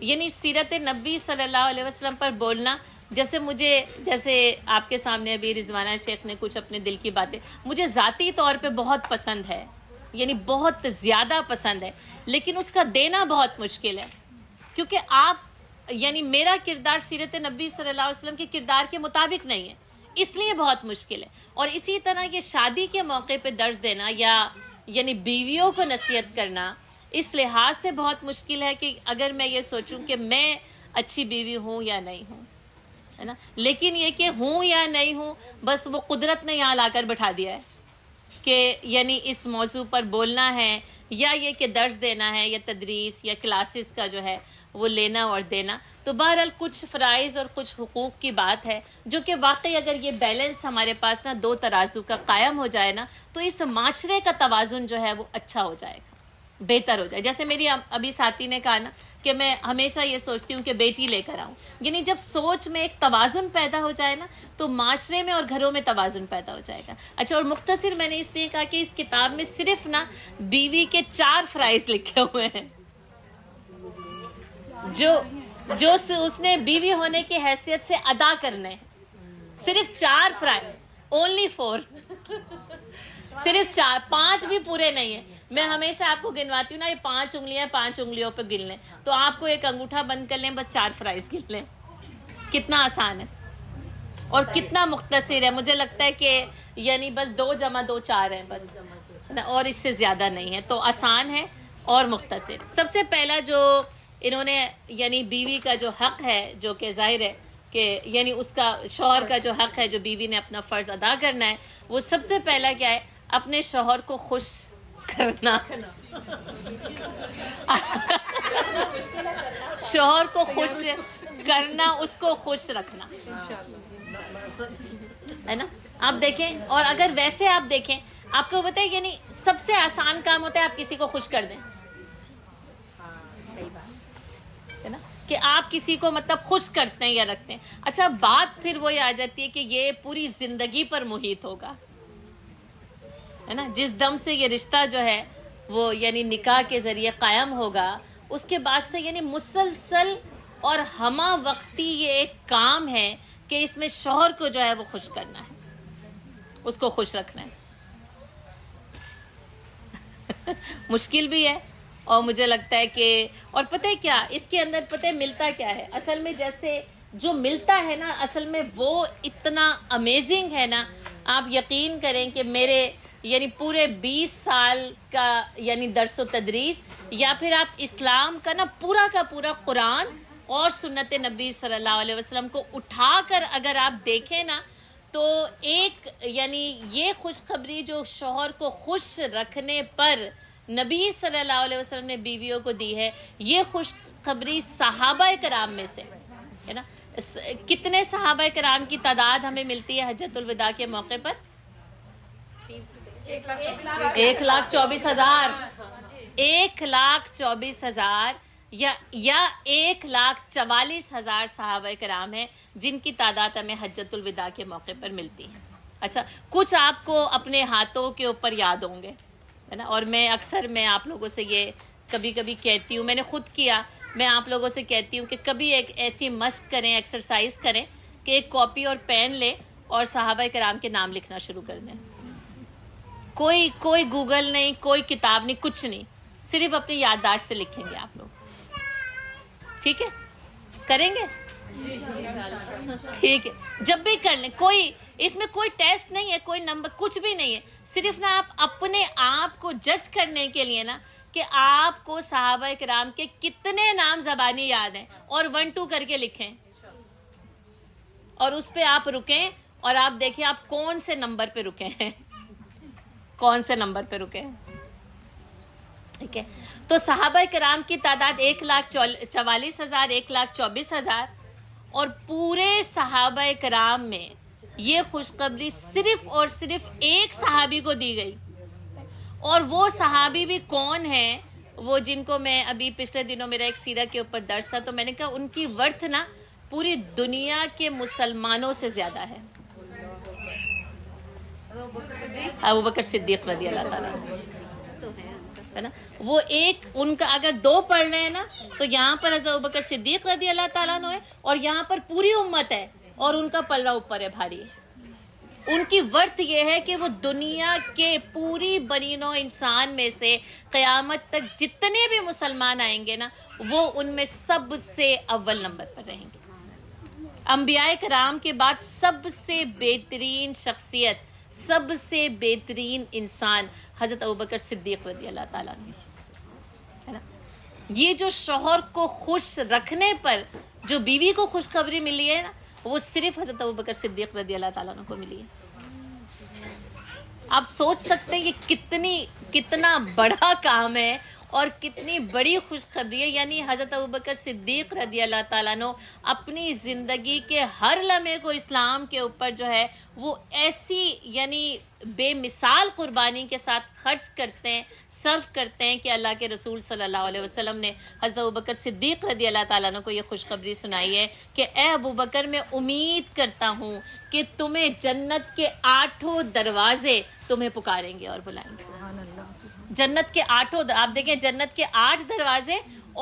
یعنی سیرت نبی صلی اللہ علیہ وسلم پر بولنا، جیسے آپ کے سامنے ابھی رضوانہ شیخ نے کچھ اپنے دل کی باتیں، مجھے ذاتی طور پہ بہت پسند ہے، یعنی بہت زیادہ پسند ہے، لیکن اس کا دینا بہت مشکل ہے، کیونکہ یعنی میرا کردار سیرت نبی صلی اللہ علیہ وسلم کے کردار کے مطابق نہیں ہے، اس لیے بہت مشکل ہے۔ اور اسی طرح یہ شادی کے موقع پہ درس دینا یا یعنی بیویوں کو نصیحت کرنا اس لحاظ سے بہت مشکل ہے کہ اگر میں یہ سوچوں کہ میں اچھی بیوی ہوں یا نہیں ہوں، ہے نا، لیکن یہ کہ ہوں یا نہیں ہوں، بس وہ قدرت نے یہاں لا کر بٹھا دیا ہے کہ یعنی اس موضوع پر بولنا ہے، یا یہ کہ درس دینا ہے، یا تدریس یا کلاسز کا جو ہے وہ لینا اور دینا۔ تو بہرحال کچھ فرائض اور کچھ حقوق کی بات ہے، جو کہ واقعی اگر یہ بیلنس ہمارے پاس نا دو ترازو کا قائم ہو جائے نا، تو اس معاشرے کا توازن جو ہے وہ اچھا ہو جائے گا، بہتر ہو جائے۔ جیسے میری ابھی ساتھی نے کہا نا کہ میں ہمیشہ یہ سوچتی ہوں کہ بیٹی لے کر آؤں، یعنی جب سوچ میں ایک توازن پیدا ہو جائے نا تو معاشرے میں اور گھروں میں توازن پیدا ہو جائے گا۔ اچھا، اور مختصر میں نے اس لیے کہا کہ اس کتاب میں صرف نا بیوی کے 4 فرائض لکھے ہوئے ہیں، جو اس نے بیوی ہونے کی حیثیت سے ادا کرنے ہیں، صرف 4 فرائض، only 4، صرف 4، 5 بھی پورے نہیں ہیں۔ میں ہمیشہ آپ کو گنواتی ہوں نا، یہ 5 انگلیاں، 5 انگلیوں پہ گن لیں، تو آپ کو ایک انگوٹھا بند کر لیں، بس 4 فرائض گن لیں، کتنا آسان ہے اور کتنا مختصر ہے۔ مجھے لگتا ہے کہ یعنی بس 2 + 2 4 ہیں بس، اور اس سے زیادہ نہیں ہے، تو آسان ہے اور مختصر۔ سب سے پہلا جو انہوں نے یعنی بیوی کا جو حق ہے، جو کہ ظاہر ہے کہ یعنی اس کا شوہر کا جو حق ہے، جو بیوی نے اپنا فرض ادا کرنا ہے، وہ سب سے پہلا کیا ہے؟ اپنے شوہر کو خوش کرنا، شوہر کو خوش کرنا، اس کو خوش رکھنا، ہے نا۔ آپ دیکھیں، اور اگر ویسے آپ دیکھیں، آپ کو پتہ ہے یعنی سب سے آسان کام ہوتا ہے آپ کسی کو خوش کر دیں، ہے نا، کہ آپ کسی کو مطلب خوش کرتے ہیں یا رکھتے ہیں۔ اچھا، بات پھر وہی آ جاتی ہے کہ یہ پوری زندگی پر محیط ہوگا، ہے نا، جس دم سے یہ رشتہ جو ہے وہ یعنی نکاح کے ذریعے قائم ہوگا، اس کے بعد سے یعنی مسلسل اور ہمہ وقتی یہ ایک کام ہے کہ اس میں شوہر کو جو ہے وہ خوش کرنا ہے، اس کو خوش رکھنا ہے۔ مشکل بھی ہے، اور مجھے لگتا ہے کہ اور پتہ ہے کیا اس کے اندر پتہ ہے ملتا کیا ہے اصل میں؟ جیسے جو ملتا ہے نا اصل میں وہ اتنا امیزنگ ہے نا، آپ یقین کریں کہ میرے یعنی پورے 20 سال کا یعنی درس و تدریس، یا پھر آپ اسلام کا نا پورا کا پورا قرآن اور سنت نبی صلی اللہ علیہ وسلم کو اٹھا کر اگر آپ دیکھیں نا، تو ایک یعنی یہ خوشخبری جو شوہر کو خوش رکھنے پر نبی صلی اللہ علیہ وسلم نے بیویوں کو دی ہے، یہ خوشخبری صحابہ کرام میں سے ہے نا۔ کتنے صحابہ کرام کی تعداد ہمیں ملتی ہے حجۃ الوداع کے موقع پر؟ 1,24,000، 1,24,000 یا 1,44,000 صحابہ کرام ہیں جن کی تعداد ہمیں حجۃ الوداع کے موقع پر ملتی ہے۔ اچھا، کچھ آپ کو اپنے ہاتھوں کے اوپر یاد ہوں گے، ہے نا، اور میں اکثر آپ لوگوں سے یہ کبھی کبھی کہتی ہوں، میں نے خود کیا، میں آپ لوگوں سے کہتی ہوں کہ کبھی ایک ایسی مشق کریں، ایکسرسائز کریں کہ ایک کاپی اور پین لیں اور صحابہ کرام کے نام لکھنا شروع کر دیں۔ کوئی گوگل نہیں، کوئی کتاب نہیں، کچھ نہیں، صرف اپنی یادداشت سے لکھیں گے آپ لوگ، ٹھیک ہے؟ کریں گے؟ ٹھیک ہے، جب بھی کر لیں، اس میں کوئی ٹیسٹ نہیں ہے، کوئی نمبر کچھ بھی نہیں ہے، صرف نا آپ اپنے آپ کو جج کرنے کے لیے نا کہ آپ کو صحابہ کرام کے کتنے نام زبانی یاد ہیں، اور 1 2 کر کے لکھیں، اور اس پہ آپ رکیں اور آپ دیکھیں آپ کون سے نمبر پہ رکے ہیں، کون سے نمبر پہ رکے ہیں، ٹھیک ہے؟ تو صحابہ کرام کی تعداد 1,44,000، 1,24,000، اور پورے صحابہ کرام میں یہ خوشخبری صرف اور صرف ایک صحابی کو دی گئی، اور وہ صحابی بھی کون ہیں؟ وہ جن کو میں ابھی پچھلے دنوں میرا ایک سیرہ کے اوپر درس تھا، تو میں نے کہا ان کی ورتھ نا پوری دنیا کے مسلمانوں سے زیادہ ہے، ابوبکر صدیق رضی اللہ تعالیٰ۔ ہے نا. وہ ایک ان کا اگر 2 پڑھ رہے ہیں نا تو یہاں پر حضرت ابوبکر صدیق رضی اللہ تعالیٰ عنہ ہے اور یہاں پر پوری امت ہے اور ان کا پلہ اوپر ہے بھاری. ان کی ورث یہ ہے کہ وہ دنیا کے پوری بنی نوع انسان میں سے قیامت تک جتنے بھی مسلمان آئیں گے نا وہ ان میں سب سے اول نمبر پر رہیں گے. انبیاء کرام کے بعد سب سے بہترین شخصیت، سب سے بہترین انسان حضرت ابوبکر صدیق رضی اللہ تعالیٰ عنہ ہے نا. یہ جو شوہر کو خوش رکھنے پر جو بیوی کو خوشخبری ملی ہے نا وہ صرف حضرت ابوبکر صدیق رضی اللہ تعالیٰ عنہ کو ملی ہے. آپ سوچ سکتے ہیں یہ کتنا بڑا کام ہے اور کتنی بڑی خوشخبری ہے. یعنی حضرت ابوبکر صدیق رضی اللہ تعالیٰ عنہ اپنی زندگی کے ہر لمحے کو اسلام کے اوپر جو ہے وہ ایسی یعنی بے مثال قربانی کے ساتھ خرچ کرتے ہیں، صرف کرتے ہیں کہ اللہ کے رسول صلی اللہ علیہ وسلم نے حضرت ابوبکر صدیق رضی اللہ تعالیٰ عنہ کو یہ خوشخبری سنائی ہے کہ اے ابوبکر میں امید کرتا ہوں کہ تمہیں جنت کے 8 دروازے تمہیں پکاریں گے اور بلائیں گے. جنت کے 8 آپ دیکھیں جنت کے 8 دروازے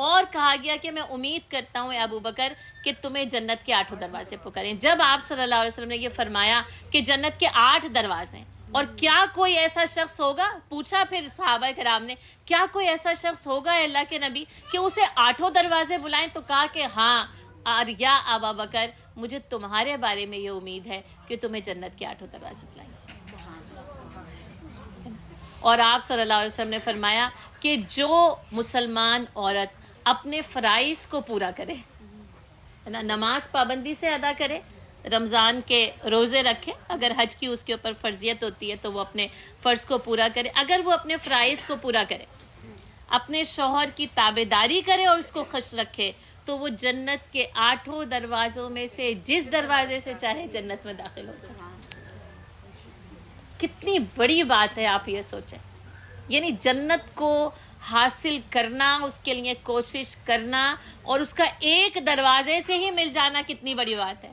اور کہا گیا کہ میں امید کرتا ہوں اے ابوبکر کہ تمہیں جنت کے 8 دروازے پکاریں. جب آپ صلی اللہ علیہ وسلم نے یہ فرمایا کہ جنت کے 8 دروازے ہیں اور کیا کوئی ایسا شخص ہوگا، پوچھا پھر صحابہ کرام نے کیا کوئی ایسا شخص ہوگا اللہ کے نبی کہ اسے 8 دروازے بلائیں، تو کہا کہ ہاں اور یا ابوبکر مجھے تمہارے بارے میں یہ امید ہے کہ تمہیں جنت کے 8 دروازے بلائیں. اور آپ صلی اللہ علیہ وسلم نے فرمایا کہ جو مسلمان عورت اپنے فرائض کو پورا کرے، نماز پابندی سے ادا کرے، رمضان کے روزے رکھے، اگر حج کی اس کے اوپر فرضیت ہوتی ہے تو وہ اپنے فرض کو پورا کرے، اگر وہ اپنے فرائض کو پورا کرے، اپنے شوہر کی تابعداری کرے اور اس کو خوش رکھے، تو وہ جنت کے 8 دروازوں میں سے جس دروازے سے چاہے جنت میں داخل ہو جائے. کتنی بڑی بات ہے، آپ یہ سوچیں. یعنی جنت کو حاصل کرنا، اس کے لیے کوشش کرنا اور اس کا ایک دروازے سے ہی مل جانا کتنی بڑی بات ہے.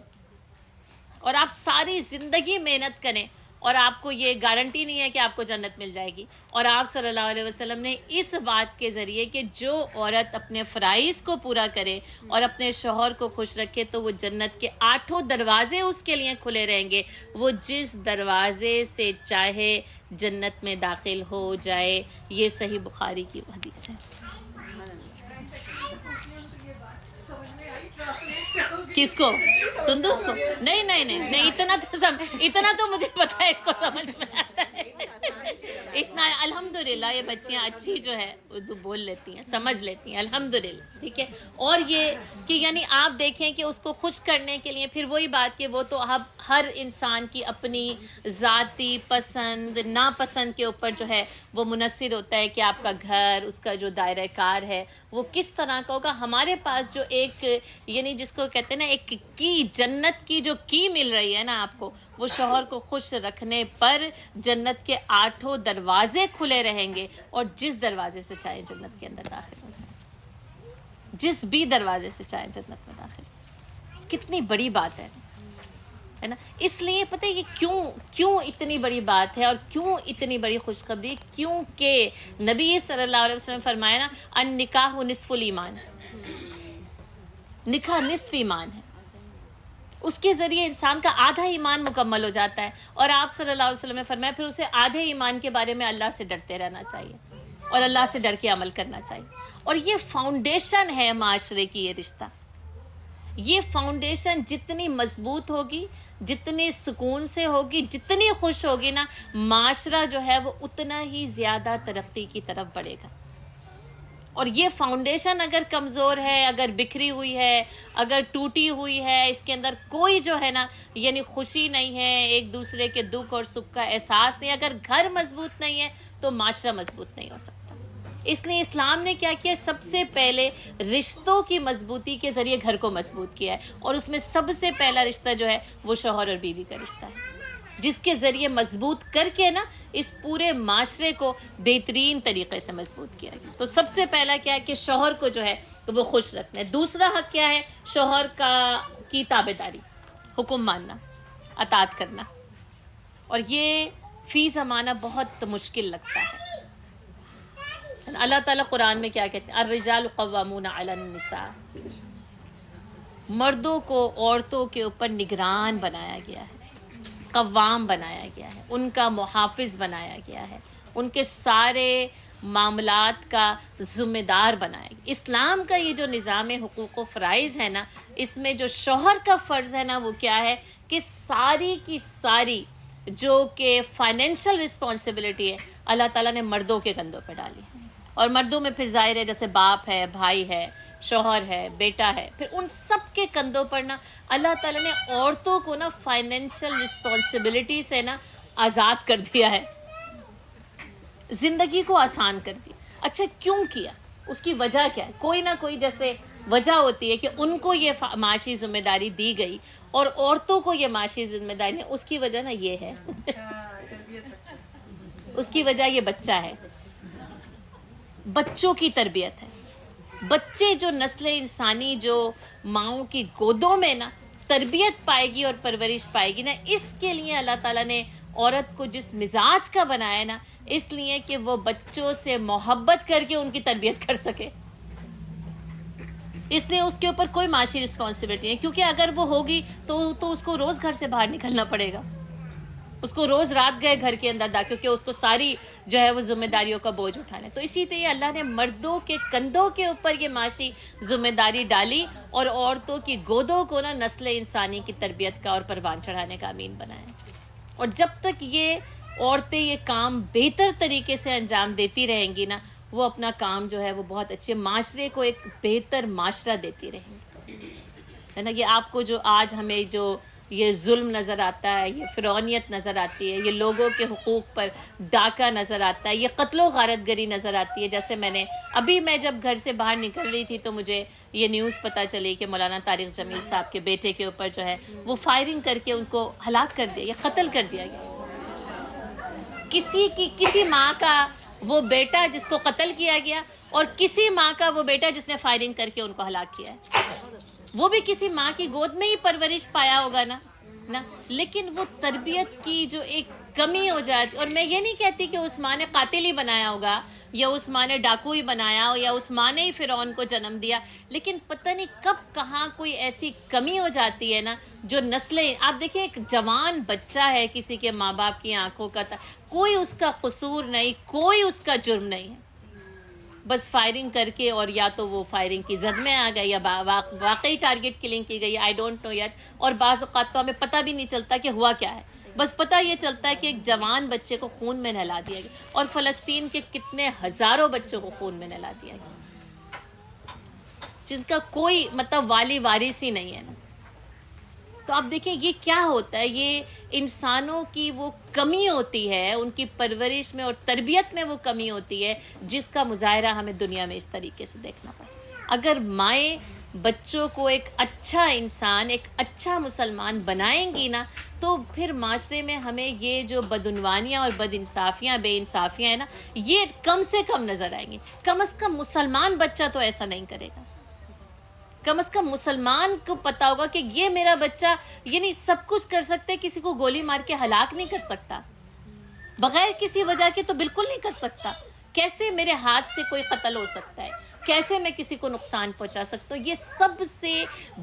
اور آپ ساری زندگی محنت کریں اور آپ کو یہ گارنٹی نہیں ہے کہ آپ کو جنت مل جائے گی. اور آپ صلی اللہ علیہ وسلم نے اس بات کے ذریعے کہ جو عورت اپنے فرائض کو پورا کرے اور اپنے شوہر کو خوش رکھے تو وہ جنت کے 8 دروازے اس کے لیے کھلے رہیں گے، وہ جس دروازے سے چاہے جنت میں داخل ہو جائے. یہ صحیح بخاری کی حدیث ہے. کس کو؟ سندوس کو؟ نہیں اتنا تو مجھے پتا ہے، اس کو سمجھ میں آتا ہے اتنا. الحمدللہ یہ بچیاں اچھی جو ہے اردو بول لیتی ہیں، سمجھ لیتی ہیں الحمدللہ. ٹھیک ہے. اور یہ کہ یعنی آپ دیکھیں کہ اس کو خوش کرنے کے لیے پھر وہی بات کہ وہ تو اب ہر انسان کی اپنی ذاتی پسند ناپسند کے اوپر جو ہے وہ منحصر ہوتا ہے کہ آپ کا گھر، اس کا جو دائرہ کار ہے وہ کس طرح کا ہوگا. ہمارے پاس جو ایک یعنی جس کو کہتے ہیں نا ایک کی، جنت کی جو کی مل رہی ہے نا آپ کو، وہ شوہر کو خوش رکھنے پر جنت کے 8 دروازے کھلے رہیں گے اور جس دروازے سے چاہے جنت کے اندر داخل ہو جائے، جس بھی دروازے سے چاہے جنت میں داخل ہو جائے. کتنی بڑی بات ہے نا. اس لیے پتہ ہے یہ کیوں اتنی بڑی بات ہے اور کیوں اتنی بڑی خوشخبری، کیونکہ نبی صلی اللہ علیہ وسلم نے فرمایا نا النکاح نصف الایمان، نکاح نصف ایمان ہے. اس کے ذریعے انسان کا آدھا ایمان مکمل ہو جاتا ہے. اور آپ صلی اللہ علیہ وسلم نے فرمایا پھر اسے آدھے ایمان کے بارے میں اللہ سے ڈرتے رہنا چاہیے اور اللہ سے ڈر کے عمل کرنا چاہیے. اور یہ فاؤنڈیشن ہے معاشرے کی. یہ رشتہ، یہ فاؤنڈیشن جتنی مضبوط ہوگی، جتنی سکون سے ہوگی، جتنی خوش ہوگی نا، معاشرہ جو ہے وہ اتنا ہی زیادہ ترقی کی طرف بڑھے گا. اور یہ فاؤنڈیشن اگر کمزور ہے، اگر بکھری ہوئی ہے، اگر ٹوٹی ہوئی ہے، اس کے اندر کوئی جو ہے نا یعنی خوشی نہیں ہے، ایک دوسرے کے دکھ اور سکھ کا احساس نہیں، اگر گھر مضبوط نہیں ہے تو معاشرہ مضبوط نہیں ہو سکتا. اس لیے اسلام نے کیا کیا؟ سب سے پہلے رشتوں کی مضبوطی کے ذریعے گھر کو مضبوط کیا ہے. اور اس میں سب سے پہلا رشتہ جو ہے وہ شوہر اور بیوی کا رشتہ ہے، جس کے ذریعے مضبوط کر کے نا اس پورے معاشرے کو بہترین طریقے سے مضبوط کیا گیا. تو سب سے پہلا کیا ہے کہ شوہر کو جو ہے وہ خوش رکھنا ہے. دوسرا حق کیا ہے؟ شوہر کی تابعداری، حکم ماننا، اطاعت کرنا. اور یہ فی زمانہ بہت مشکل لگتا ہے اللہ تعالیٰ قرآن میں کیا کہتے ہیں؟ الرجال قوامون علی النساء، مردوں کو عورتوں کے اوپر نگران بنایا گیا ہے، قوام بنایا گیا ہے، ان کا محافظ بنایا گیا ہے، ان کے سارے معاملات کا ذمہ دار بنایا گیا۔ اسلام کا یہ جو نظام حقوق و فرائض ہے نا، اس میں جو شوہر کا فرض ہے نا وہ کیا ہے کہ ساری کی ساری جو کہ فائنینشیل رسپانسبلٹی ہے اللہ تعالیٰ نے مردوں کے کندھوں پہ ڈالی ہے، اور مردوں میں پھر ظاہر ہے جیسے باپ ہے، بھائی ہے، شوہر ہے، بیٹا ہے، پھر ان سب کے کندھوں پر نا اللہ تعالیٰ نے عورتوں کو نا فائنینشیل رسپانسبلٹی سے نا آزاد کر دیا ہے، زندگی کو آسان کر دی۔ اچھا کیوں کیا؟ اس کی وجہ کیا ہے؟ کوئی نہ کوئی جیسے وجہ ہوتی ہے کہ ان کو یہ معاشی ذمہ داری دی گئی اور عورتوں کو یہ معاشی ذمہ داری نہیں، اس کی وجہ نا یہ ہے اس کی وجہ یہ بچہ ہے، بچوں کی تربیت ہے۔ بچے جو نسل انسانی جو ماؤں کی گودوں میں نا تربیت پائے گی اور پرورش پائے گی نا، اس کے لیے اللہ تعالیٰ نے عورت کو جس مزاج کا بنایا نا، اس لیے کہ وہ بچوں سے محبت کر کے ان کی تربیت کر سکے، اس لیے اس کے اوپر کوئی معاشی رسپانسبلٹی نہیں، کیونکہ اگر وہ ہوگی تو اس کو روز گھر سے باہر نکلنا پڑے گا، اس کو روز رات گئے گھر کے اندر کیونکہ اس کو ساری جو ہے وہ ذمہ داریوں کا بوجھ اٹھانا ہے۔ تو اسی طرح اللہ نے مردوں کے کندھوں کے اوپر یہ معاشی ذمہ داری ڈالی اور عورتوں کی گودوں کو نا نسل انسانی کی تربیت کا اور پروان چڑھانے کا امین بنایا۔ اور جب تک یہ عورتیں یہ کام بہتر طریقے سے انجام دیتی رہیں گی نا، وہ اپنا کام جو ہے وہ بہت اچھے معاشرے کو ایک بہتر معاشرہ دیتی رہیں گی، ہے نا۔ یہ آپ کو جو آج ہمیں جو یہ ظلم نظر آتا ہے، یہ فرعونیت نظر آتی ہے، یہ لوگوں کے حقوق پر ڈاکہ نظر آتا ہے، یہ قتل و غارت گری نظر آتی ہے۔ جیسے میں جب گھر سے باہر نکل رہی تھی تو مجھے یہ نیوز پتہ چلی کہ مولانا طارق جمیل صاحب کے بیٹے کے اوپر جو ہے وہ فائرنگ کر کے ان کو ہلاک کر دیا، یہ قتل کر دیا گیا۔ کسی ماں کا وہ بیٹا جس کو قتل کیا گیا، اور کسی ماں کا وہ بیٹا جس نے فائرنگ کر کے ان کو ہلاک کیا ہے۔ وہ بھی کسی ماں کی گود میں ہی پرورش پایا ہوگا نا، لیکن وہ تربیت کی جو ایک کمی ہو جاتی، اور میں یہ نہیں کہتی کہ اس ماں نے قاتل ہی بنایا ہوگا یا اس ماں نے ڈاکو ہی بنایا ہو یا اس ماں نے ہی فرعون کو جنم دیا، لیکن پتہ نہیں کب کہاں کوئی ایسی کمی ہو جاتی ہے نا جو نسلیں، آپ دیکھیں ایک جوان بچہ ہے کسی کے ماں باپ کی آنکھوں کا کوئی اس کا قصور نہیں، کوئی اس کا جرم نہیں ہے، بس فائرنگ کر کے، اور یا تو وہ فائرنگ کی زد میں آ گئے یا واقعی ٹارگٹ کلنگ کی گئی، آئی ڈونٹ نو یٹ، اور بعض اوقات تو ہمیں پتہ بھی نہیں چلتا کہ ہوا کیا ہے، بس پتہ یہ چلتا ہے کہ ایک جوان بچے کو خون میں نہلا دیا گیا، اور فلسطین کے کتنے ہزاروں بچوں کو خون میں نہلا دیا گیا جن کا کوئی والی وارث ہی نہیں ہے نا۔ تو آپ دیکھیں یہ کیا ہوتا ہے، یہ انسانوں کی وہ کمی ہوتی ہے، ان کی پرورش میں اور تربیت میں وہ کمی ہوتی ہے جس کا مظاہرہ ہمیں دنیا میں اس طریقے سے دیکھنا پڑے۔ اگر مائیں بچوں کو ایک اچھا انسان، ایک اچھا مسلمان بنائیں گی نا، تو پھر معاشرے میں ہمیں یہ جو بدعنوانیاں اور بد انصافیاں، بے انصافیاں ہیں نا، یہ کم سے کم نظر آئیں گی۔ کم از کم مسلمان بچہ تو ایسا نہیں کرے گا، کم از کم مسلمان کو پتا ہوگا کہ یہ میرا بچہ یعنی سب کچھ کر سکتے، کسی کو گولی مار کے ہلاک نہیں کر سکتا، بغیر کسی وجہ کے تو بالکل نہیں کر سکتا۔ کیسے میرے ہاتھ سے کوئی قتل ہو سکتا ہے، کیسے میں کسی کو نقصان پہنچا سکتا ہوں۔ یہ سب سے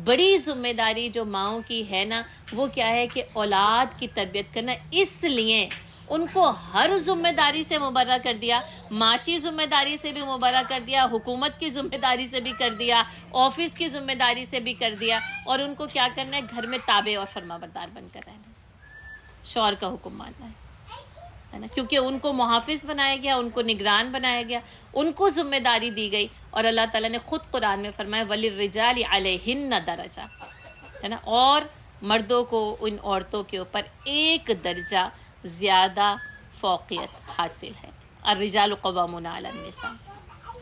بڑی ذمہ داری جو ماؤں کی ہے نا، وہ کیا ہے کہ اولاد کی تربیت کرنا۔ اس لیے ان کو ہر ذمہ داری سے مبرہ کر دیا، معاشی ذمہ داری سے بھی مبرہ کر دیا، حکومت کی ذمہ داری سے بھی کر دیا، آفس کی ذمہ داری سے بھی کر دیا، اور ان کو کیا کرنا ہے، گھر میں تابع اور فرما بردار بن کر رہنا ہے، شوہر کا حکم ماننا ہے نا، کیونکہ ان کو محافظ بنایا گیا، ان کو نگران بنایا گیا، ان کو ذمہ داری دی گئی، اور اللہ تعالیٰ نے خود قرآن میں فرمایا وَلِلرِّجَالِ عَلَيْهِنَّ دَرَجَةٌ، ہے نا، اور مردوں کو ان عورتوں کے اوپر ایک درجہ زیادہ فوقیت حاصل ہے۔ الرجال قوامون علی النساء،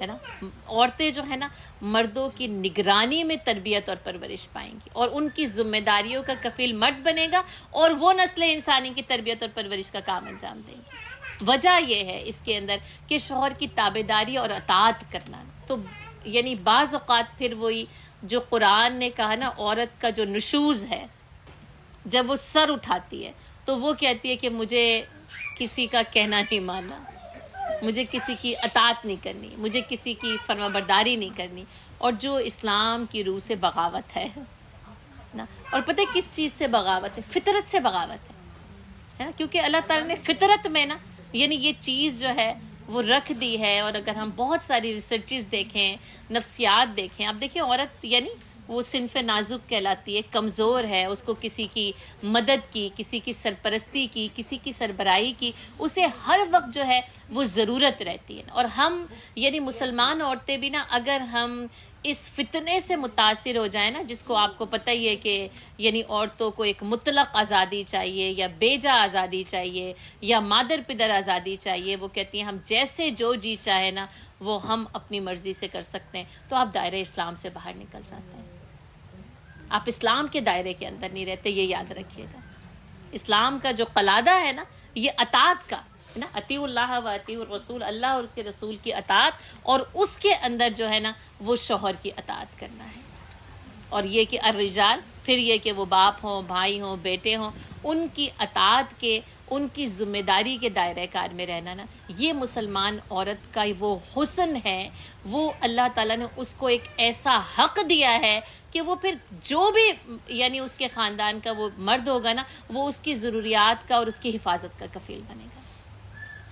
ہے نا، عورتیں جو ہے نا مردوں کی نگرانی میں تربیت اور پرورش پائیں گی، اور ان کی ذمہ داریوں کا کفیل مرد بنے گا، اور وہ نسل انسانی کی تربیت اور پرورش کا کام انجام دیں گی۔ وجہ یہ ہے اس کے اندر کہ شوہر کی تابعداری اور اطاعت کرنا، تو یعنی بعض اوقات پھر وہی جو قرآن نے کہا نا، عورت کا جو نشوز ہے، جب وہ سر اٹھاتی ہے تو وہ کہتی ہے کہ مجھے کسی کا کہنا نہیں ماننا، مجھے کسی کی اطاعت نہیں کرنی، مجھے کسی کی فرما برداری نہیں کرنی، اور جو اسلام کی روح سے بغاوت ہے نا. اور پتہ ہے کس چیز سے بغاوت ہے؟ فطرت سے بغاوت ہے نا. کیونکہ اللہ تعالیٰ نے فطرت میں نا یعنی یہ چیز جو ہے وہ رکھ دی ہے. اور اگر ہم بہت ساری ریسرچز دیکھیں، نفسیات دیکھیں، آپ دیکھیں عورت یعنی وہ صنف نازک کہلاتی ہے، کمزور ہے، اس کو کسی کی مدد کی، کسی کی سرپرستی کی، کسی کی سربراہی کی اسے ہر وقت جو ہے وہ ضرورت رہتی ہے. اور ہم یعنی مسلمان عورتیں بھی نا اگر ہم اس فتنے سے متاثر ہو جائیں نا، جس کو آپ کو پتہ ہی ہے کہ یعنی عورتوں کو ایک مطلق آزادی چاہیے یا بیجا آزادی چاہیے یا مادر پدر آزادی چاہیے، وہ کہتی ہیں ہم جیسے جو جی چاہے نا وہ ہم اپنی مرضی سے کر سکتے ہیں، تو آپ دائرہ اسلام سے باہر نکل جاتے ہیں. آپ اسلام کے دائرے کے اندر نہیں رہتے، یہ یاد رکھیے گا. اسلام کا جو قلادہ ہے نا یہ اطاعت کا ہے نا، اطیعوا اللہ و اطیعوا الرسول، اللہ اور اس کے رسول کی اطاعت، اور اس کے اندر جو ہے نا وہ شوہر کی اطاعت کرنا ہے. اور یہ کہ الرجال، پھر یہ کہ وہ باپ ہوں، بھائی ہوں، بیٹے ہوں، ان کی اطاعت کے، ان کی ذمہ داری کے دائرہ کار میں رہنا نا، یہ مسلمان عورت کا وہ حسن ہے. وہ اللہ تعالیٰ نے اس کو ایک ایسا حق دیا ہے کہ وہ پھر جو بھی یعنی اس کے خاندان کا وہ مرد ہوگا نا وہ اس کی ضروریات کا اور اس کی حفاظت کا کفیل بنے گا.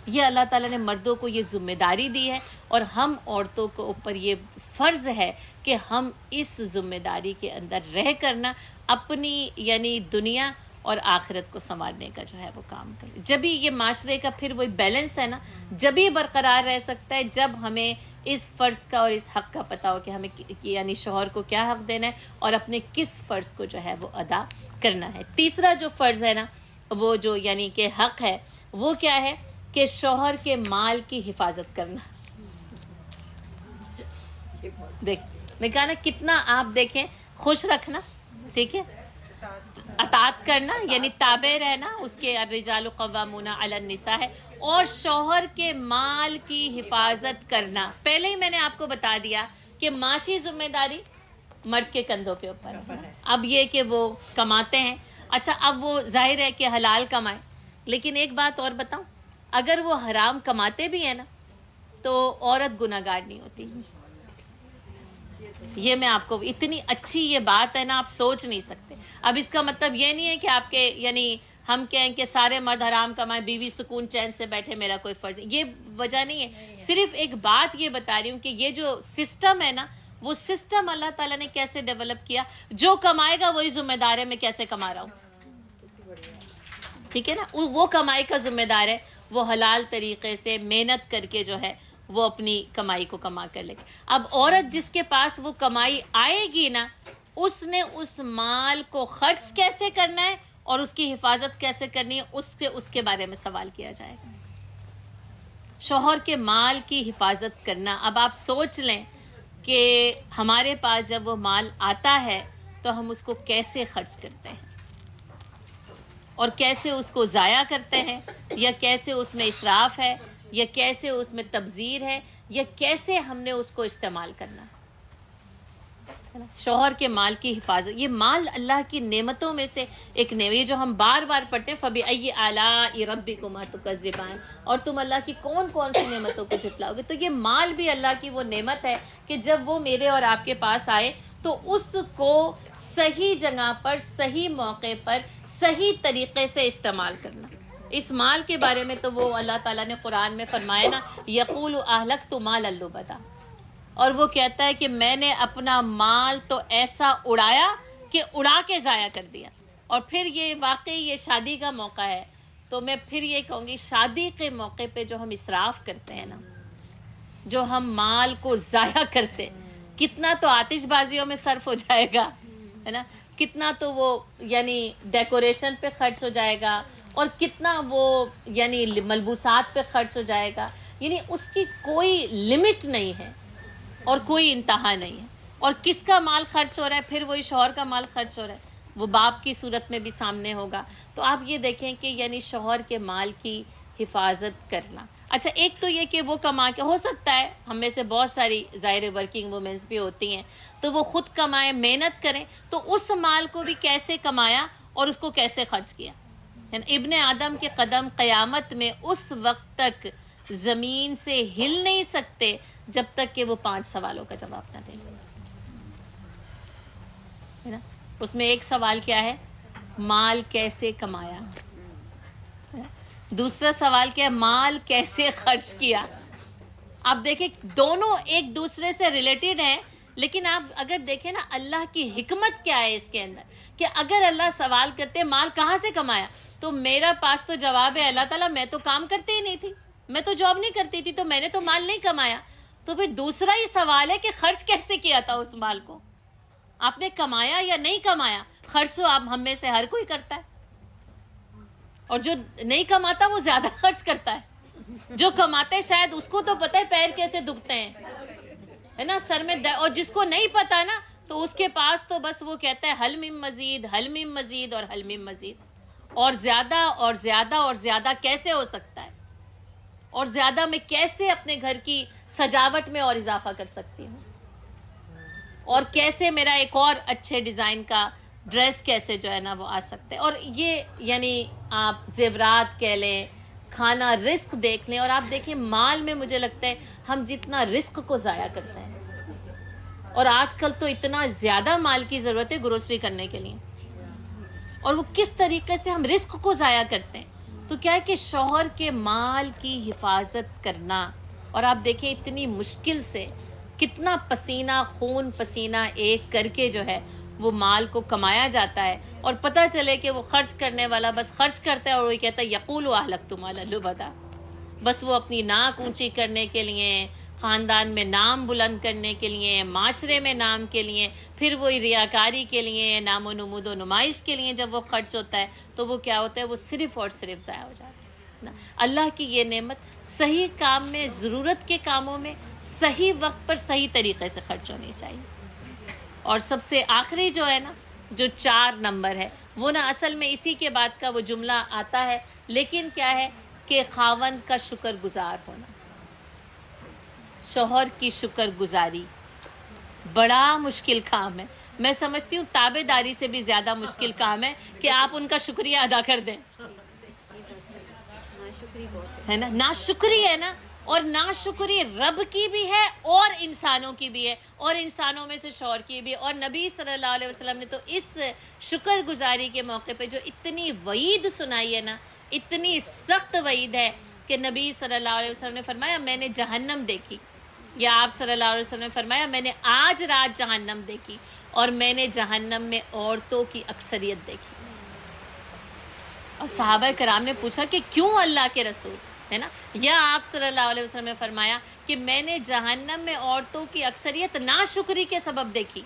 یہ اللہ تعالیٰ نے مردوں کو یہ ذمہ داری دی ہے، اور ہم عورتوں کو اوپر یہ فرض ہے کہ ہم اس ذمہ داری کے اندر رہ کرنا اپنی یعنی دنیا اور آخرت کو سنوارنے کا جو ہے وہ کام کریں. جبھی یہ معاشرے کا پھر وہی بیلنس ہے نا، جبھی برقرار رہ سکتا ہے جب ہمیں اس فرض کا اور اس حق کا پتہ ہو کہ ہمیں یعنی شوہر کو کیا حق دینا ہے اور اپنے کس فرض کو جو ہے وہ ادا کرنا ہے. تیسرا جو فرض ہے نا وہ جو یعنی کہ حق ہے وہ کیا ہے کہ شوہر کے مال کی حفاظت کرنا. دیکھ میں کہا نا کتنا آپ دیکھیں خوش رکھنا، ٹھیک ہے، اطاعت کرنا یعنی تابع رہنا، اس کے الرجال قوامون علی النساء ہے، اور شوہر کے مال کی حفاظت کرنا. پہلے ہی میں نے آپ کو بتا دیا کہ معاشی ذمہ داری مرد کے کندھوں کے اوپر ہے. اب یہ کہ وہ کماتے ہیں، اچھا اب وہ ظاہر ہے کہ حلال کمائیں، لیکن ایک بات اور بتاؤں، اگر وہ حرام کماتے بھی ہیں نا تو عورت گناہ گار نہیں ہوتی. یہ میں آپ کو اتنی اچھی یہ بات ہے نا آپ سوچ نہیں سکتے. اب اس کا مطلب یہ نہیں ہے کہ آپ کے یعنی ہم کہیں کہ سارے مرد حرام کمائیں، بیوی سکون چین سے بیٹھے، میرا کوئی فرض نہیں، یہ وجہ نہیں ہے. صرف ایک بات یہ بتا رہی ہوں کہ یہ جو سسٹم ہے نا وہ سسٹم اللہ تعالیٰ نے کیسے ڈیولپ کیا، جو کمائے گا وہی ذمہ دار ہے میں کیسے کما رہا ہوں، ٹھیک ہے نا. وہ کمائی کا ذمہ دار ہے، وہ حلال طریقے سے محنت کر کے جو ہے وہ اپنی کمائی کو کما کر لے. اب عورت جس کے پاس وہ کمائی آئے گی نا اس نے اس مال کو خرچ کیسے کرنا ہے اور اس کی حفاظت کیسے کرنی ہے اس کے بارے میں سوال کیا جائے گا. شوہر کے مال کی حفاظت کرنا. اب آپ سوچ لیں کہ ہمارے پاس جب وہ مال آتا ہے تو ہم اس کو کیسے خرچ کرتے ہیں اور کیسے اس کو ضائع کرتے ہیں، یا کیسے اس میں اسراف ہے، یا کیسے اس میں تبذیر ہے، یا کیسے ہم نے اس کو استعمال کرنا. شوہر کے مال کی حفاظت، یہ مال اللہ کی نعمتوں میں سے ایک نعمت، یہ جو ہم بار بار پڑھتے ہیں فَبِأَيِّ آلَاءِ رَبِّكُمَا تُكَذِّبَانِ، اور تم اللہ کی کون کون سی نعمتوں کو جھٹلاؤ گے. تو یہ مال بھی اللہ کی وہ نعمت ہے کہ جب وہ میرے اور آپ کے پاس آئے تو اس کو صحیح جگہ پر، صحیح موقع پر، صحیح طریقے سے استعمال کرنا. اس مال کے بارے میں تو وہ اللہ تعالیٰ نے قرآن میں فرمایا نا یقول اہلکت مالا لبدا، اور وہ کہتا ہے کہ میں نے اپنا مال تو ایسا اڑایا کہ اڑا کے ضائع کر دیا. اور پھر یہ واقعی یہ شادی کا موقع ہے تو میں پھر یہ کہوں گی شادی کے موقع پہ جو ہم اسراف کرتے ہیں نا، جو ہم مال کو ضائع کرتے، کتنا تو آتش بازیوں میں صرف ہو جائے گا ہے نا، کتنا تو وہ یعنی ڈیکوریشن پہ خرچ ہو جائے گا، اور کتنا وہ یعنی ملبوسات پہ خرچ ہو جائے گا. یعنی اس کی کوئی لمٹ نہیں ہے اور کوئی انتہا نہیں ہے. اور کس کا مال خرچ ہو رہا ہے؟ پھر وہی شوہر کا مال خرچ ہو رہا ہے، وہ باپ کی صورت میں بھی سامنے ہوگا. تو آپ یہ دیکھیں کہ یعنی شوہر کے مال کی حفاظت کرنا. اچھا ایک تو یہ کہ وہ کما کے، ہو سکتا ہے ہم میں سے بہت ساری ظاہر ورکنگ وومنس بھی ہوتی ہیں تو وہ خود کمائیں، محنت کریں، تو اس مال کو بھی کیسے کمایا اور اس کو کیسے خرچ کیا. ابن آدم کے قدم قیامت میں اس وقت تک زمین سے ہل نہیں سکتے جب تک کہ وہ 5 سوالوں کا جواب نہ دیں. ہے نا؟ اس میں ایک سوال کیا ہے؟ مال کیسے کمایا. دوسرا سوال کیا ہے؟ مال کیسے خرچ کیا. آپ دیکھیں دونوں ایک دوسرے سے ریلیٹڈ ہیں، لیکن آپ اگر دیکھیں نا اللہ کی حکمت کیا ہے اس کے اندر، کہ اگر اللہ سوال کرتے مال کہاں سے کمایا، تو میرا پاس تو جواب ہے اللہ تعالیٰ میں تو کام کرتے ہی نہیں تھی، میں تو جاب نہیں کرتی تھی، تو میں نے تو مال نہیں کمایا. تو پھر دوسرا ہی سوال ہے کہ خرچ کیسے کیا تھا اس مال کو. آپ نے کمایا یا نہیں کمایا؟ خرچ تو آپ ہم میں سے ہر کوئی کرتا ہے، اور جو نہیں کماتا وہ زیادہ خرچ کرتا ہے. جو کماتے شاید اس کو تو پتہ ہے پیر کیسے دکھتے ہیں، ہے نا، سر میں اور جس کو نہیں پتا نا تو اس کے پاس تو بس وہ کہتا ہے حل من مزید، حل من مزید اور حل من مزید، اور زیادہ اور زیادہ اور زیادہ کیسے ہو سکتا ہے، اور زیادہ میں کیسے اپنے گھر کی سجاوٹ میں اور اضافہ کر سکتی ہوں، اور کیسے میرا ایک اور اچھے ڈیزائن کا ڈریس کیسے جو ہے نا وہ آ سکتے. اور یہ یعنی آپ زیورات کہہ لیں، کھانا، رزق دیکھ لیں. اور آپ دیکھیں مال میں مجھے لگتا ہے ہم جتنا رزق کو ضائع کرتے ہیں، اور آج کل تو اتنا زیادہ مال کی ضرورت ہے گروسری کرنے کے لیے، اور وہ کس طریقے سے ہم رزق کو ضائع کرتے ہیں. تو کیا ہے کہ شوہر کے مال کی حفاظت کرنا، اور آپ دیکھیں اتنی مشکل سے کتنا پسینہ خون پسینہ ایک کر کے جو ہے وہ مال کو کمایا جاتا ہے، اور پتہ چلے کہ وہ خرچ کرنے والا بس خرچ کرتا ہے، اور وہی کہتا ہے یقول اہلکت مالا لبدا، بس وہ اپنی ناک اونچی کرنے کے لیے، خاندان میں نام بلند کرنے کے لیے، معاشرے میں نام کے لیے، پھر وہی ریاکاری کے لیے، نام و نمود و نمائش کے لیے جب وہ خرچ ہوتا ہے تو وہ کیا ہوتا ہے، وہ صرف اور صرف ضائع ہو جاتا ہے. اللہ کی یہ نعمت صحیح کام میں، ضرورت کے کاموں میں صحیح وقت پر صحیح طریقے سے خرچ ہونی چاہیے. اور سب سے آخری جو ہے نا، جو 4 نمبر ہے، وہ نا اصل میں اسی کے بعد کا وہ جملہ آتا ہے، لیکن کیا ہے کہ خاوند کا شکر گزار ہونا. شوہر کی شکر گزاری بڑا مشکل کام ہے. میں سمجھتی ہوں تابع داری سے بھی زیادہ مشکل کام ہے کہ آپ ان کا شکریہ ادا کر دیں، ہے نا. ناشکری ہے نا، اور ناشکری رب کی بھی ہے اور انسانوں کی بھی ہے، اور انسانوں میں سے شوہر کی بھی. اور نبی صلی اللہ علیہ وسلم نے تو اس شکر گزاری کے موقع پہ جو اتنی وعید سنائی ہے نا، اتنی سخت وعید ہے کہ نبی صلی اللہ علیہ وسلم نے فرمایا میں نے جہنم دیکھی، یا آپ صلی اللہ علیہ وسلم نے فرمایا میں نے آج رات جہنم دیکھی، اور میں نے جہنم میں عورتوں کی اکثریت دیکھی. اور صحابہ کرام نے پوچھا کہ کیوں اللہ کے رسول، ہے نا، یا آپ صلی اللہ علیہ وسلم نے فرمایا کہ میں نے جہنم میں عورتوں کی اکثریت ناشکری کے سبب دیکھی.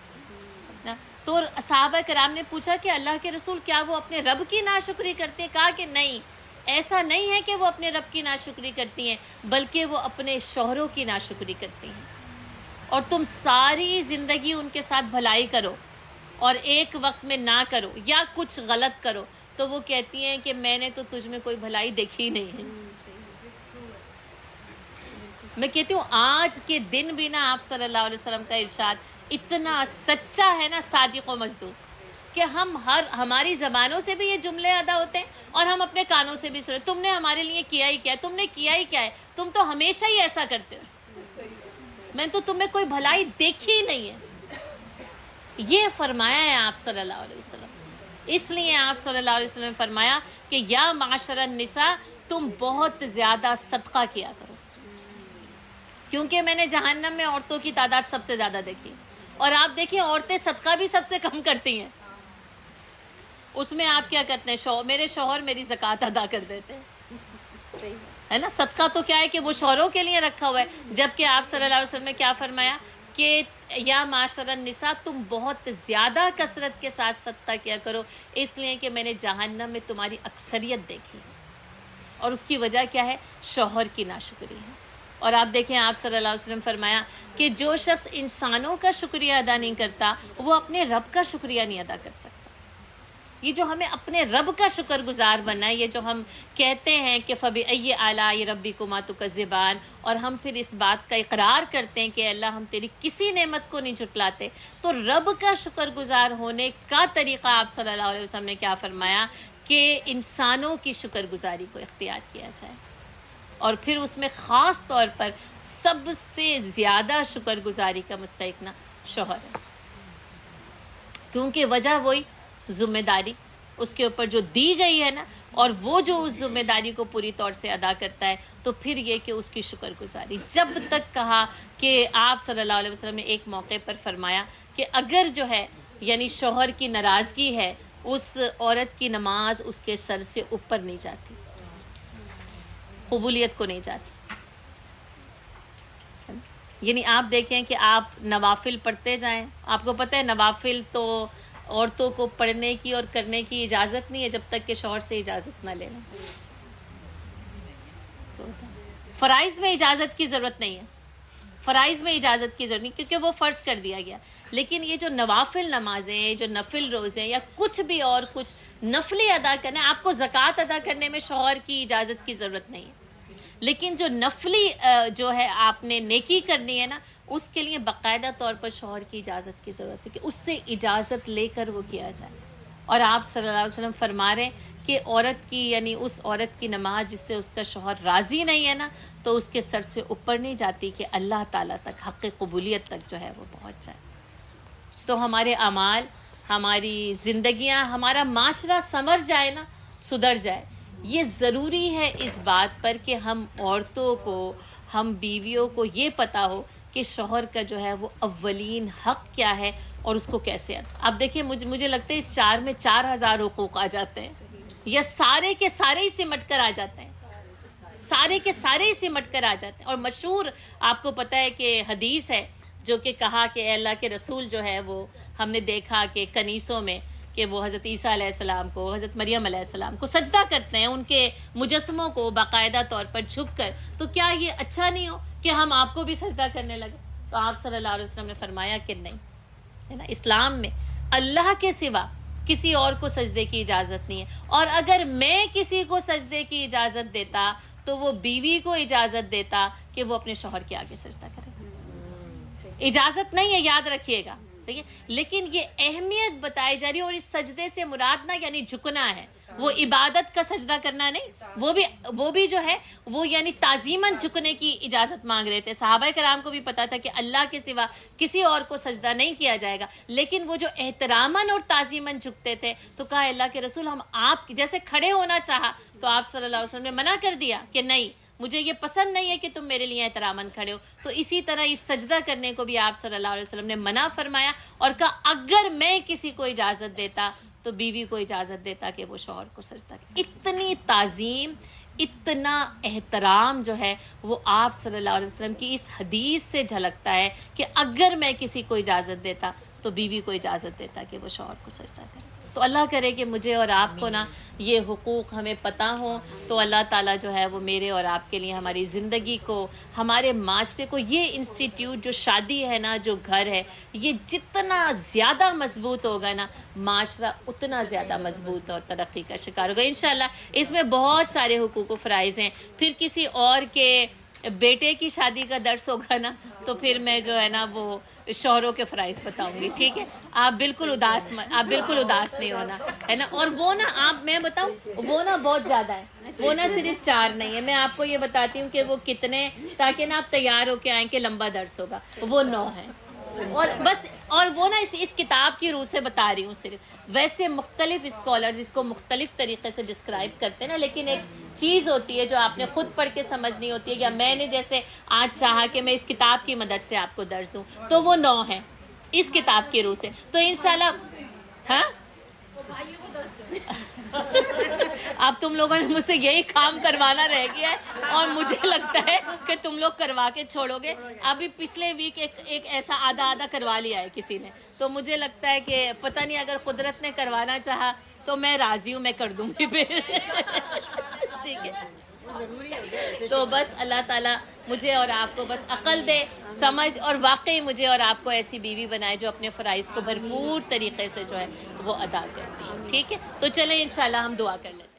تو صحابہ کرام نے پوچھا کہ اللہ کے رسول کیا وہ اپنے رب کی ناشکری کرتے ہیں؟ کہا کہ نہیں، ایسا نہیں ہے کہ وہ اپنے رب کی ناشکری کرتی ہیں، بلکہ وہ اپنے شوہروں کی ناشکری کرتی ہیں. اور تم ساری زندگی ان کے ساتھ بھلائی کرو اور ایک وقت میں نہ کرو یا کچھ غلط کرو، تو وہ کہتی ہیں کہ میں نے تو تجھ میں کوئی بھلائی دیکھی نہیں ہے. میں کہتی ہوں آج کے دن بھی نا آپ صلی اللہ علیہ وسلم کا ارشاد اتنا سچا ہے نا، صادق و مصدوق، کہ ہماری زبانوں سے بھی یہ جملے ادا ہوتے ہیں اور ہم اپنے کانوں سے بھی سنیں تم نے ہمارے لیے کیا ہی کیا ہے، تم نے کیا ہی کیا ہے، تم تو ہمیشہ ہی ایسا کرتے ہو، میں تو تمہیں کوئی بھلائی دیکھی ہی نہیں ہے. یہ فرمایا ہے آپ صلی اللہ علیہ وسلم. اس لیے آپ صلی اللہ علیہ وسلم نے فرمایا کہ یا معاشر النساء تم بہت زیادہ صدقہ کیا کرو، کیونکہ میں نے جہنم میں عورتوں کی تعداد سب سے زیادہ دیکھی. اور آپ دیکھیں عورتیں صدقہ بھی سب سے کم کرتی ہیں. اس میں آپ کیا کرتے ہیں، میرے شوہر میری زکوٰۃ ادا کر دیتے ہیں، ہے نا. صدقہ تو کیا ہے کہ وہ شوہروں کے لیے رکھا ہوا ہے، جبکہ آپ صلی اللہ علیہ وسلم نے کیا فرمایا کہ یا معاشر النساء تم بہت زیادہ کثرت کے ساتھ صدقہ کیا کرو، اس لیے کہ میں نے جہنم میں تمہاری اکثریت دیکھی. اور اس کی وجہ کیا ہے؟ شوہر کی ناشکری ہے. اور آپ دیکھیں آپ صلی اللہ علیہ وسلم فرمایا کہ جو شخص انسانوں کا شکریہ ادا نہیں کرتا وہ اپنے رب کا شکریہ نہیں ادا کر سکتا. یہ جو ہمیں اپنے رب کا شکر گزار بننا ہے، یہ جو ہم کہتے ہیں کہ فَبِأَيِّ آلَاءِ رَبِّكُمَا تُكَذِّبَانِ، اور ہم پھر اس بات کا اقرار کرتے ہیں کہ اللہ ہم تیری کسی نعمت کو نہیں جھٹلاتے، تو رب کا شکر گزار ہونے کا طریقہ آپ صلی اللہ علیہ وسلم نے کیا فرمایا کہ انسانوں کی شکر گزاری کو اختیار کیا جائے. اور پھر اس میں خاص طور پر سب سے زیادہ شکر گزاری کا مستحق نا شوہر ہے، کیونکہ وجہ وہی ذمہ داری اس کے اوپر جو دی گئی ہے نا، اور وہ جو اس ذمہ داری کو پوری طور سے ادا کرتا ہے تو پھر یہ کہ اس کی شکر گزاری. جب تک کہا کہ آپ صلی اللہ علیہ وسلم نے ایک موقع پر فرمایا کہ اگر جو ہے یعنی شوہر کی ناراضگی ہے، اس عورت کی نماز اس کے سر سے اوپر نہیں جاتی، قبولیت کو نہیں جاتی. یعنی آپ دیکھیں کہ آپ نوافل پڑھتے جائیں، آپ کو پتہ ہے نوافل تو عورتوں کو پڑھنے کی اور کرنے کی اجازت نہیں ہے جب تک کہ شوہر سے اجازت نہ لے لیں. فرائض میں اجازت کی ضرورت نہیں ہے، فرائض میں اجازت کی ضرورت نہیں کیونکہ وہ فرض کر دیا گیا. لیکن یہ جو نوافل نمازیں، جو نفل روزے یا کچھ بھی اور کچھ نفلی ادا کرنے، آپ کو زکوٰۃ ادا کرنے میں شوہر کی اجازت کی ضرورت نہیں ہے، لیکن جو نفلی جو ہے آپ نے نیکی کرنی ہے نا، اس کے لیے باقاعدہ طور پر شوہر کی اجازت کی ضرورت ہے کہ اس سے اجازت لے کر وہ کیا جائے. اور آپ صلی اللہ علیہ وسلم فرما رہے ہیں کہ عورت کی یعنی اس عورت کی نماز جس سے اس کا شوہر راضی نہیں ہے نا، تو اس کے سر سے اوپر نہیں جاتی کہ اللہ تعالیٰ تک حق قبولیت تک جو ہے وہ پہنچ جائے. تو ہمارے اعمال، ہماری زندگیاں، ہمارا معاشرہ سنور جائے نا، سدھر جائے. یہ ضروری ہے اس بات پر کہ ہم عورتوں کو، ہم بیویوں کو یہ پتہ ہو کہ شوہر کا جو ہے وہ اولین حق کیا ہے اور اس کو کیسے. اب دیکھیں مجھے لگتا ہے اس 4 میں 4000 حقوق آ جاتے ہیں، یا سارے کے سارے ہی سمٹ کر آ جاتے ہیں، سارے کے سارے ہی سمٹ کر آ جاتے ہیں. اور مشہور آپ کو پتہ ہے کہ حدیث ہے جو کہ کہا کہ اے اللہ کے رسول جو ہے وہ ہم نے دیکھا کہ کنیسوں میں کہ وہ حضرت عیسیٰ علیہ السلام کو، حضرت مریم علیہ السلام کو سجدہ کرتے ہیں، ان کے مجسموں کو باقاعدہ طور پر جھک کر. تو کیا یہ اچھا نہیں ہو کہ ہم آپ کو بھی سجدہ کرنے لگے؟ تو آپ صلی اللہ علیہ وسلم نے فرمایا کہ نہیں، ہے نا، اسلام میں اللہ کے سوا کسی اور کو سجدے کی اجازت نہیں ہے. اور اگر میں کسی کو سجدے کی اجازت دیتا تو وہ بیوی کو اجازت دیتا کہ وہ اپنے شوہر کے آگے سجدہ کرے. اجازت نہیں ہے، یاد رکھیے گا، ٹھیک ہے. لیکن یہ اہمیت بتائی جا رہی ہے، اور اس سجدے سے مراد نہ یعنی جھکنا ہے، وہ عبادت کا سجدہ کرنا نہیں، وہ بھی جو ہے وہ یعنی تعظیماً جھکنے کی اجازت مانگ رہے تھے. صحابہ کرام کو بھی پتا تھا کہ اللہ کے سوا کسی اور کو سجدہ نہیں کیا جائے گا، لیکن وہ جو احتراماً اور تعظیماً جھکتے تھے تو کہا اللہ کے رسول ہم آپ جیسے کھڑے ہونا چاہا تو آپ صلی اللہ علیہ وسلم نے منع کر دیا کہ نہیں، مجھے یہ پسند نہیں ہے کہ تم میرے لیے احتراماً کھڑے ہو. تو اسی طرح اس سجدہ کرنے کو بھی آپ صلی اللہ علیہ وسلم نے منع فرمایا اور کہا اگر میں کسی کو اجازت دیتا تو بیوی کو اجازت دیتا کہ وہ شوہر کو سجدہ کرے. اتنی تعظیم، اتنا احترام جو ہے وہ آپ صلی اللہ علیہ وسلم کی اس حدیث سے جھلکتا ہے کہ اگر میں کسی کو اجازت دیتا تو بیوی کو اجازت دیتا کہ وہ شوہر کو سجدہ کرے. تو اللہ کرے کہ مجھے اور آپ کو نا یہ حقوق ہمیں پتہ ہوں، تو اللہ تعالیٰ جو ہے وہ میرے اور آپ کے لیے ہماری زندگی کو، ہمارے معاشرے کو، یہ انسٹیٹیوٹ جو شادی ہے نا، جو گھر ہے، یہ جتنا زیادہ مضبوط ہوگا نا، معاشرہ اتنا زیادہ مضبوط اور ترقی کا شکار ہوگا انشاءاللہ. اس میں بہت سارے حقوق و فرائض ہیں. پھر کسی اور کے بیٹے کی شادی کا درس ہوگا نا تو پھر میں جو ہے نا وہ شوہروں کے فرائض بتاؤں گی، ٹھیک ہے. آپ بالکل اداس نہیں ہونا، ہے نا. اور وہ نا آپ میں بتاؤں وہ نا بہت زیادہ ہے، وہ نا صرف 4 نہیں ہے. میں آپ کو یہ بتاتی ہوں کہ وہ کتنے، تاکہ نا آپ تیار ہو کے آئیں کہ لمبا درس ہوگا. وہ 9 ہیں. اور بس، اور وہ نا اس کتاب کی روح سے بتا رہی ہوں صرف. ویسے مختلف اسکالرز اس کو مختلف طریقے سے ڈسکرائب کرتے ہیں نا، لیکن ایک چیز ہوتی ہے جو آپ نے خود پڑھ کے سمجھنی ہوتی ہے، یا میں نے جیسے آج چاہا کہ میں اس کتاب کی مدد سے آپ کو درس دوں، تو وہ 9 ہیں اس کتاب کی روح سے. تو انشاءاللہ ہاں اب تم لوگوں نے مجھ سے یہی کام کروانا رہ گیا ہے اور مجھے لگتا ہے کہ تم لوگ کروا کے چھوڑو گے. ابھی پچھلے ویک ایک ایسا آدھا کروا لیا ہے کسی نے، تو مجھے لگتا ہے کہ پتہ نہیں اگر قدرت نے کروانا چاہا تو میں راضی ہوں، میں کر دوں گی پھر. ٹھیک ہے. تو بس اللہ تعالیٰ مجھے اور آپ کو بس عقل دے، سمجھ، اور واقعی مجھے اور آپ کو ایسی بیوی بنائے جو اپنے فرائض کو بھرپور طریقے سے جو ہے وہ ادا کرتی ہے. ٹھیک ہے. تو چلیں انشاءاللہ ہم دعا کر لیتے ہیں.